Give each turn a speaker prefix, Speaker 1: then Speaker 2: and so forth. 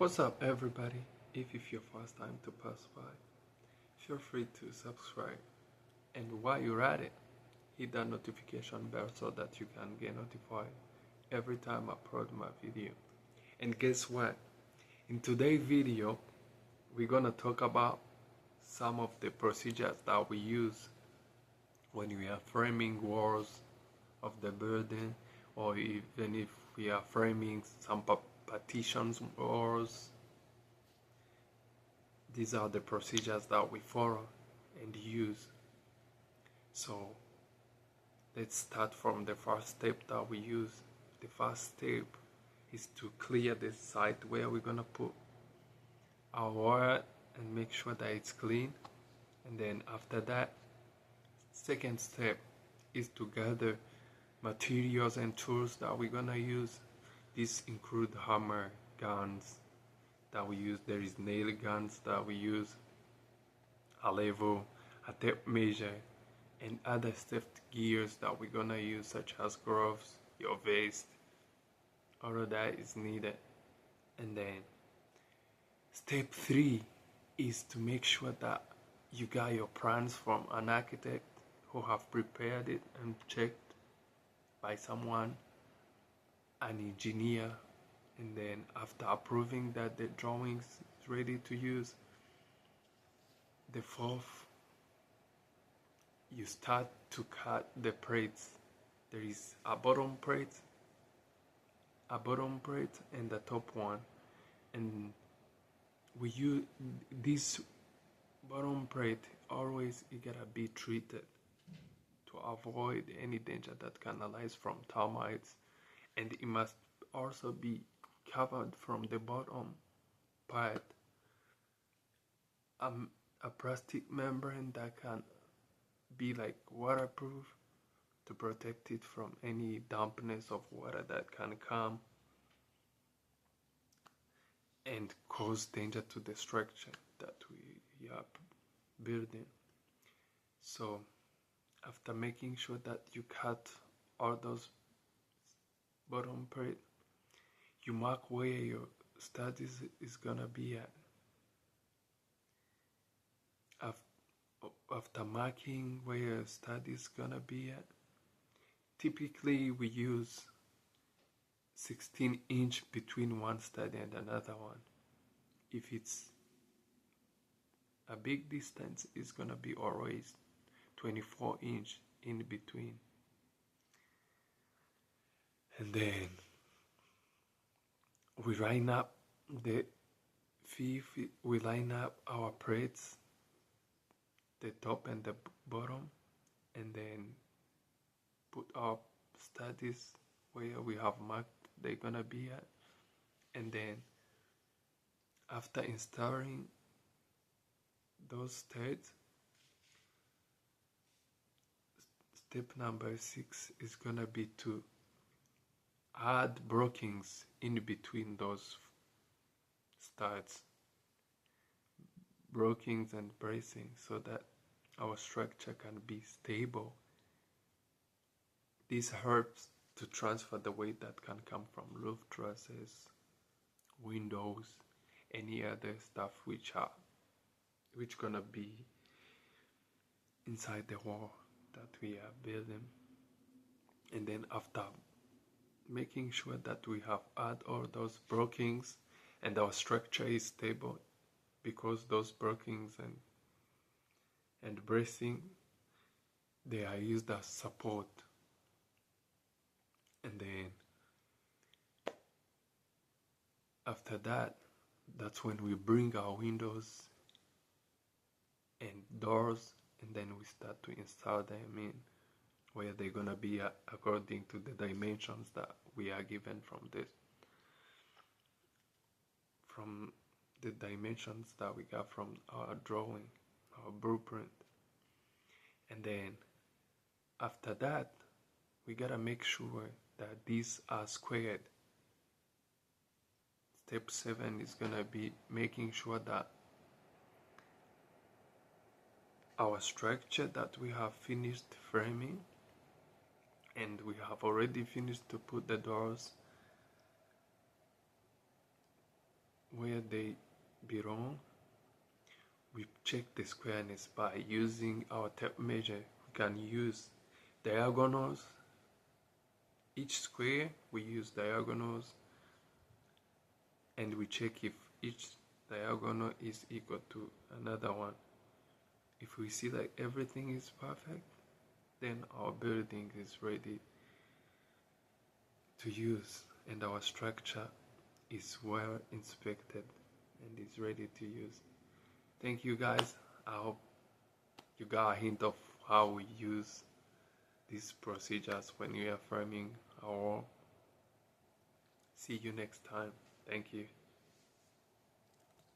Speaker 1: What's up, everybody? If it's your first time to pass by, feel free to subscribe. And while you're at it, hit that notification bell so that you can get notified every time I upload my video. And guess what? In today's video, we're gonna talk about some of the procedures that we use when we are framing walls of the building, or even if we are framing some partitions walls. These are the procedures that we follow and use. So let's start from the first step that we use. The first step is to clear the site where we're gonna put our wire and make sure that it's clean. And then after that, second step is to gather materials and tools that we're gonna use. These include hammer, guns that we use. There is nail guns that we use, a level, a tape measure, and other safety gears that we're gonna use, such as gloves, your vest. All of that is needed. And then step 3 is to make sure that you got your plans from an architect who have prepared it and checked by someone, an engineer. And then after approving that the drawings is ready to use, the fourth, you start to cut the plates. There is a bottom plate, and the top one. And we use this bottom plate, always it gotta be treated to avoid any danger that can arise from termites, and it must also be covered from the bottom part a plastic membrane that can be like waterproof to protect it from any dampness of water that can come and cause danger to the structure that we are building. So after making sure that you cut all those bottom part, you mark where your stud is gonna be at. After marking where your stud is gonna be at, typically we use 16-inch between one stud and another one. If it's a big distance, it's gonna be always 24-inch in between. And then we line up the fifth, we line up our plates, the top and the bottom, and then put our studies where we have marked they're gonna be at. And then after installing those studs, step number 6 is gonna be to add brookings in between those studs, brookings and bracing, so that our structure can be stable. This helps to transfer the weight that can come from roof trusses, windows, any other stuff which gonna be inside the wall that we are building. And then after making sure that we have add all those brookings and our structure is stable, because those brookings and bracing, they are used as support. And then after that, that's when we bring our windows and doors, and then we start to install them in where they're gonna be according to the dimensions that we are given from the dimensions that we got from our drawing, our blueprint. And then after that, we gotta make sure that these are squared. Step 7 is gonna be making sure that our structure that we have finished framing, and we have already finished to put the doors. where they belong. We check the squareness by using our tape measure. We can use diagonals. Each square we use diagonals, and we check if each diagonal is equal to another one. If we see that everything is perfect, then our building is ready to use, and our structure is well inspected and is ready to use. Thank you guys. I hope you got a hint of how we use these procedures when we are framing our wall. See you next time. Thank you.